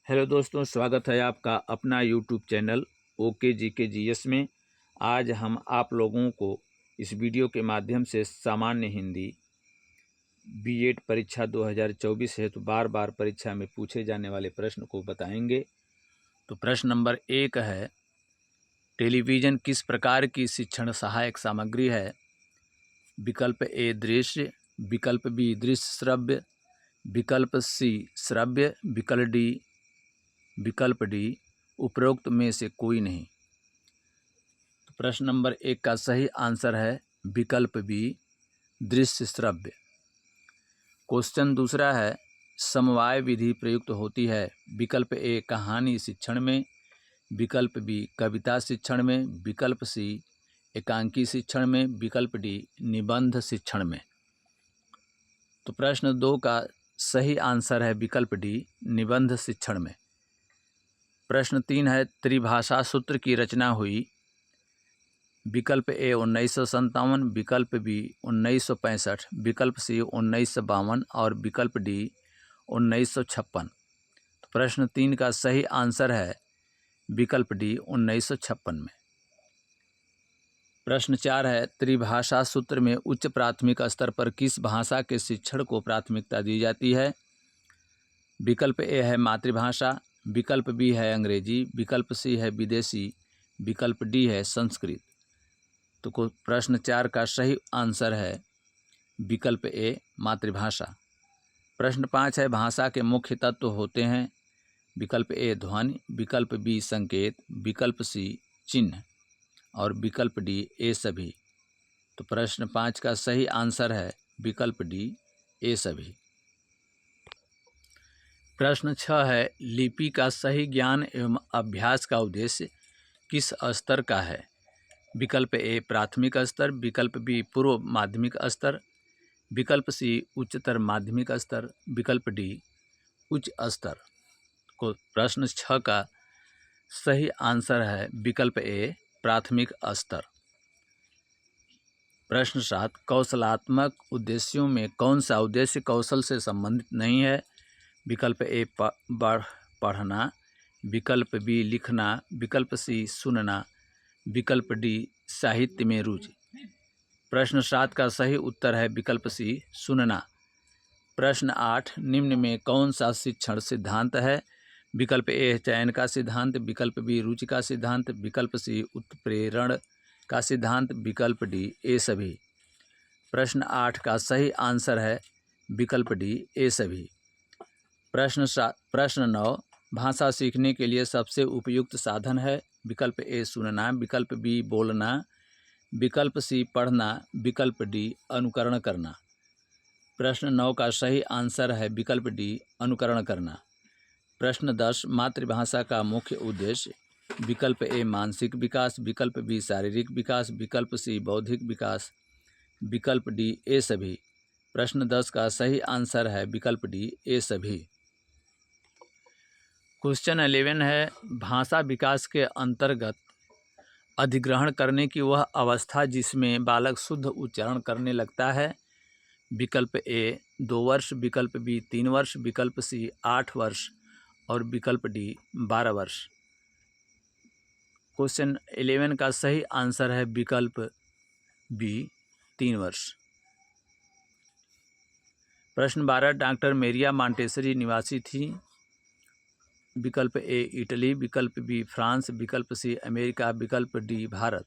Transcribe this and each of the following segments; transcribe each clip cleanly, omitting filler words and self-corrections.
Hello दोस्तों, स्वागत है आपका अपना यूट्यूब चैनल ओके जी के जीएस में। आज हम आप लोगों को इस वीडियो के माध्यम से सामान्य हिंदी बीएड परीक्षा 2024 हेतु बार बार परीक्षा में पूछे जाने वाले प्रश्न को बताएंगे। तो प्रश्न नंबर 1 है, टेलीविज़न किस प्रकार की शिक्षण सहायक सामग्री है? विकल्प ए दृश्य, विकल्प बी दृश्य श्रव्य, विकल्प सी श्रव्य, विकल्प डी उपरोक्त में से कोई नहीं। तो प्रश्न नंबर 1 का सही आंसर है विकल्प बी दृश्य श्रव्य। क्वेश्चन दूसरा है, समवाय विधि प्रयुक्त होती है? विकल्प ए कहानी शिक्षण में, विकल्प बी कविता शिक्षण में, विकल्प सी एकांकी शिक्षण में, विकल्प डी निबंध शिक्षण में। तो प्रश्न 2 का सही आंसर है विकल्प डी निबंध शिक्षण में। प्रश्न 3 है, त्रिभाषा सूत्र की रचना हुई? विकल्प ए 1957, विकल्प बी 1965, विकल्प सी 1952 और विकल्प डी 1956। तो प्रश्न 3 का सही आंसर है विकल्प डी 1956 में। प्रश्न 4 है, त्रिभाषा सूत्र में उच्च प्राथमिक स्तर पर किस भाषा के शिक्षण को प्राथमिकता दी जाती है? विकल्प ए है मातृभाषा, विकल्प बी है अंग्रेजी, विकल्प सी है विदेशी, विकल्प डी है संस्कृत। तो प्रश्न 4 का सही आंसर है विकल्प ए मातृभाषा। प्रश्न 5 है, भाषा के मुख्य तत्व होते हैं? विकल्प ए ध्वनि, विकल्प बी संकेत, विकल्प सी चिन्ह और विकल्प डी ए सभी। तो प्रश्न 5 का सही आंसर है विकल्प डी ए सभी। प्रश्न 6 है, लिपि का सही ज्ञान एवं अभ्यास का उद्देश्य किस स्तर का है? विकल्प ए प्राथमिक स्तर, विकल्प बी पूर्व माध्यमिक स्तर, विकल्प सी उच्चतर माध्यमिक स्तर, विकल्प डी उच्च स्तर। को प्रश्न 6 का सही आंसर है विकल्प ए प्राथमिक स्तर। प्रश्न 7, कौशलात्मक उद्देश्यों में कौन सा उद्देश्य कौशल से संबंधित नहीं है? विकल्प ए पढ़ना, विकल्प बी लिखना, विकल्प सी सुनना, विकल्प डी साहित्य में रुचि। प्रश्न 7 का सही उत्तर है विकल्प सी सुनना। प्रश्न 8, निम्न में कौन सा शिक्षण सिद्धांत है? विकल्प ए चयन का सिद्धांत, विकल्प बी रुचि का सिद्धांत, विकल्प सी उत्प्रेरण का सिद्धांत, विकल्प डी ए सभी। प्रश्न 8 का सही आंसर है विकल्प डी ए सभी। प्रश्न 9, भाषा सीखने के लिए सबसे उपयुक्त साधन है? विकल्प ए सुनना, विकल्प बी बोलना, विकल्प सी पढ़ना, विकल्प डी अनुकरण करना। प्रश्न 9 का सही आंसर है विकल्प डी अनुकरण करना। प्रश्न 10, मातृभाषा का मुख्य उद्देश्य? विकल्प ए मानसिक विकास, विकल्प बी शारीरिक विकास, विकल्प सी बौद्धिक विकास, विकल्प डी ए सभी। प्रश्न 10 का सही आंसर है विकल्प डी ए सभी। क्वेश्चन 11 है, भाषा विकास के अंतर्गत अधिग्रहण करने की वह अवस्था जिसमें बालक शुद्ध उच्चारण करने लगता है? विकल्प ए 2 वर्ष, विकल्प बी 3 वर्ष, विकल्प सी 8 वर्ष और विकल्प डी 12 वर्ष। क्वेश्चन 11 का सही आंसर है विकल्प बी 3 वर्ष। प्रश्न 12, डॉक्टर मेरिया मॉन्टेसरी निवासी थी? विकल्प ए इटली, विकल्प बी फ्रांस, विकल्प सी अमेरिका, विकल्प डी भारत।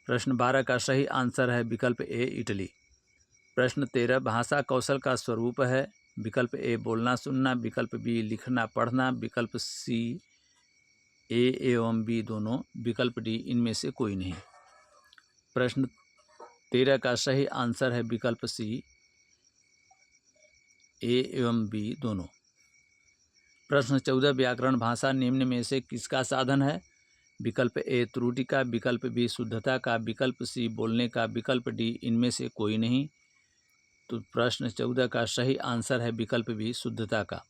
प्रश्न 12 का सही आंसर है विकल्प ए इटली। प्रश्न 13, भाषा कौशल का स्वरूप है? विकल्प ए बोलना सुनना, विकल्प बी लिखना पढ़ना, विकल्प सी ए एवं बी दोनों, विकल्प डी इनमें से कोई नहीं। प्रश्न 13 का सही आंसर है विकल्प सी ए एवं बी दोनों। प्रश्न 14, व्याकरण भाषा निम्न में से किसका साधन है? विकल्प ए त्रुटि का, विकल्प बी शुद्धता का, विकल्प सी बोलने का, विकल्प डी इनमें से कोई नहीं। तो प्रश्न 14 का सही आंसर है विकल्प बी शुद्धता का।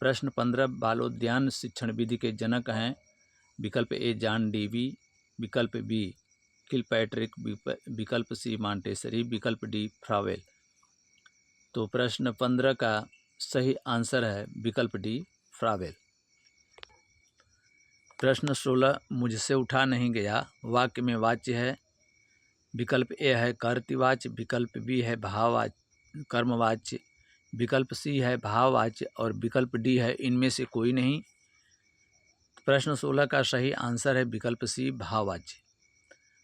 प्रश्न 15, बालोद्यान शिक्षण विधि के जनक हैं? विकल्प ए जॉन डेवी, विकल्प बी किलपैट्रिक, विकल्प सी मॉन्टेसरी, विकल्प डी फ्रावेल। तो प्रश्न 15 का सही आंसर है विकल्प डी फ्रावेल। प्रश्न 16 मुझसे उठा नहीं गया वाक्य में वाच्य है। विकल्प ए है कर्तृवाच्य, विकल्प बी है भाववाच्य कर्मवाच्य, विकल्प सी है भाववाच्य और विकल्प डी है इनमें से कोई नहीं। प्रश्न 16 का सही आंसर है विकल्प सी भाववाच्य।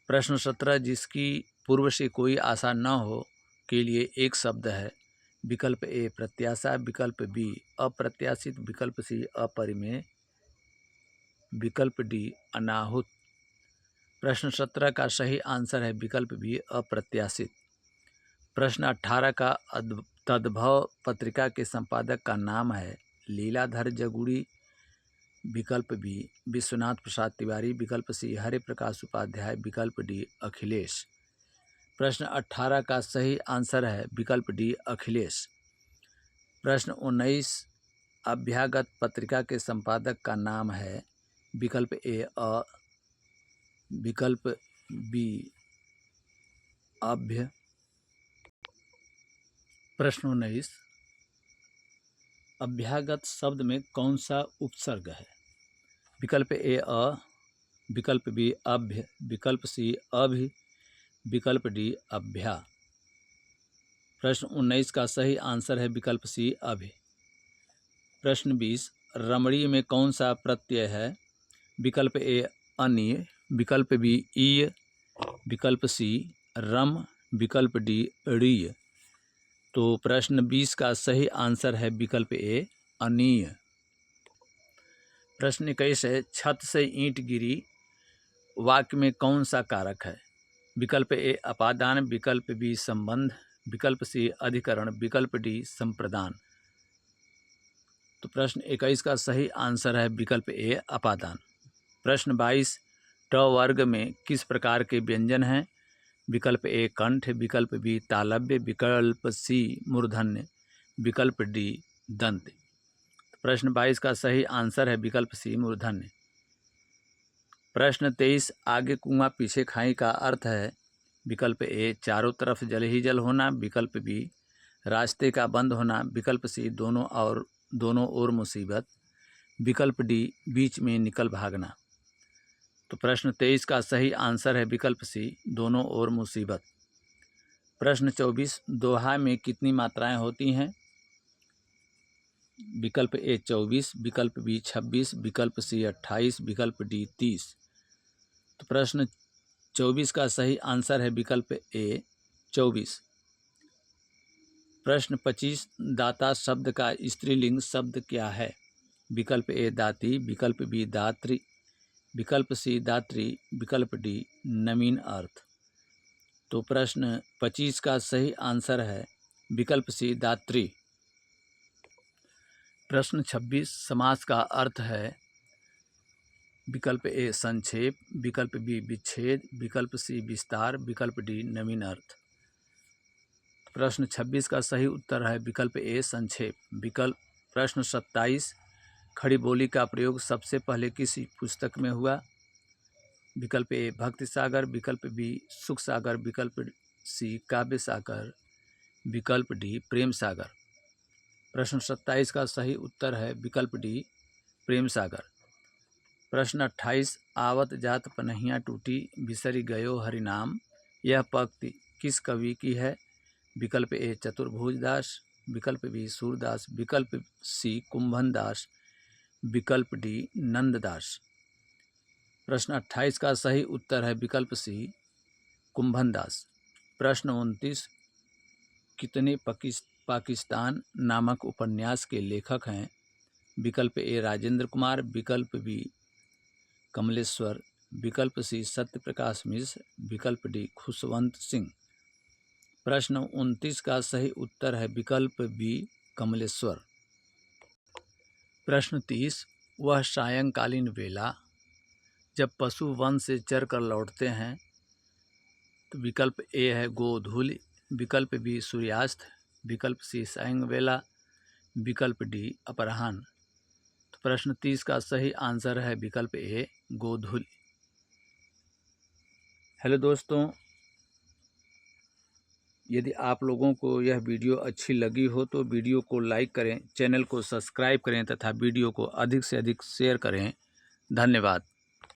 प्रश्न 17 जिसकी पूर्व से कोई आशा न हो के लिए एक शब्द है। विकल्प ए प्रत्याशा, विकल्प बी अप्रत्याशित, विकल्प सी अपरिमेय, विकल्प डी अनाहुत। प्रश्न 17 का सही आंसर है विकल्प बी अप्रत्याशित। प्रश्न 18 का तद्भव पत्रिका के संपादक का नाम है लीलाधर जगुड़ी, विकल्प बी विश्वनाथ प्रसाद तिवारी, विकल्प सी हरि प्रकाश उपाध्याय, विकल्प डी अखिलेश। प्रश्न 18 का सही आंसर है विकल्प डी अखिलेश। प्रश्न 19 अभ्यागत पत्रिका के संपादक का नाम है विकल्प ए विकल्प बी अभ्य। प्रश्न 19 अभ्यागत शब्द में कौन सा उपसर्ग है। विकल्प ए विकल्प बी अभ्य, विकल्प सी अभि, विकल्प डी अभ्या। प्रश्न 19 का सही आंसर है विकल्प सी अभि। प्रश्न 20 रमणीय में कौन सा प्रत्यय है। विकल्प ए अनीय, विकल्प बी ईय, विकल्प सी रम, विकल्प डी ऋय। तो प्रश्न 20 का सही आंसर है विकल्प ए अनीय। प्रश्न 21 है छत से ईंट गिरी वाक्य में कौन सा कारक है। विकल्प ए अपादान, विकल्प बी संबंध, विकल्प सी अधिकरण, विकल्प डी संप्रदान। तो प्रश्न 21 का सही आंसर है विकल्प ए अपादान। प्रश्न 22 ट वर्ग में किस प्रकार के व्यंजन हैं। विकल्प ए कंठ, विकल्प बी तालव्य, विकल्प सी मूर्धन्य, विकल्प डी दंत। प्रश्न 22 का सही आंसर है विकल्प सी मूर्धन्य। प्रश्न 23 आगे कुआं पीछे खाई का अर्थ है। विकल्प ए चारों तरफ जल ही जल होना, विकल्प बी रास्ते का बंद होना, विकल्प सी दोनों ओर मुसीबत, विकल्प डी बीच में निकल भागना। तो प्रश्न 23 का सही आंसर है विकल्प सी दोनों ओर मुसीबत। प्रश्न 24 दोहा में कितनी मात्राएं होती हैं। विकल्प ए 24, विकल्प बी 26, विकल्प सी 28, विकल्प डी 30। तो प्रश्न 24 का सही आंसर है विकल्प ए 24। प्रश्न 25 दाता शब्द का स्त्रीलिंग शब्द क्या है। विकल्प ए दाती, विकल्प बी दात्री, विकल्प सी दात्री, विकल्प डी नवीन अर्थ। तो प्रश्न 25 का सही आंसर है विकल्प सी दात्री। प्रश्न 26 समास का अर्थ है। विकल्प ए संक्षेप, विकल्प बी विच्छेद, विकल्प सी विस्तार, विकल्प डी नवीन अर्थ। प्रश्न 26 का सही उत्तर है विकल्प ए संक्षेप। प्रश्न 27 खड़ी बोली का प्रयोग सबसे पहले किस पुस्तक में हुआ। विकल्प ए भक्ति सागर, विकल्प बी सुख सागर, विकल्प सी काव्य सागर, विकल्प डी प्रेम सागर। प्रश्न 27 का सही उत्तर है विकल्प डी प्रेम सागर। प्रश्न 28 आवत जात पनहिया टूटी बिसरी गयो हरिनाम यह पंक्ति किस कवि की है। विकल्प ए चतुर्भुज दास, विकल्प बी सूरदास, विकल्प सी कुंभन दास, विकल्प डी नंददास। प्रश्न 28 का सही उत्तर है विकल्प सी कुंभन दास। प्रश्न 29 कितने पाकिस्तान नामक उपन्यास के लेखक हैं। विकल्प ए राजेंद्र कुमार, विकल्प बी कमलेश्वर, विकल्प सी सत्यप्रकाश मिश्र, विकल्प डी खुशवंत सिंह। प्रश्न 29 का सही उत्तर है विकल्प बी कमलेश्वर। प्रश्न 30 वह सायंकालीन वेला जब पशु वन से चर कर लौटते हैं। तो विकल्प ए है गोधूलि, विकल्प बी सूर्यास्त, विकल्प सी सायं वेला, विकल्प डी अपराह्न। तो प्रश्न 30 का सही आंसर है विकल्प ए गोधूलि। हेलो दोस्तों, यदि आप लोगों को यह वीडियो अच्छी लगी हो तो वीडियो को लाइक करें, चैनल को सब्सक्राइब करें तथा वीडियो को अधिक से अधिक शेयर करें। धन्यवाद।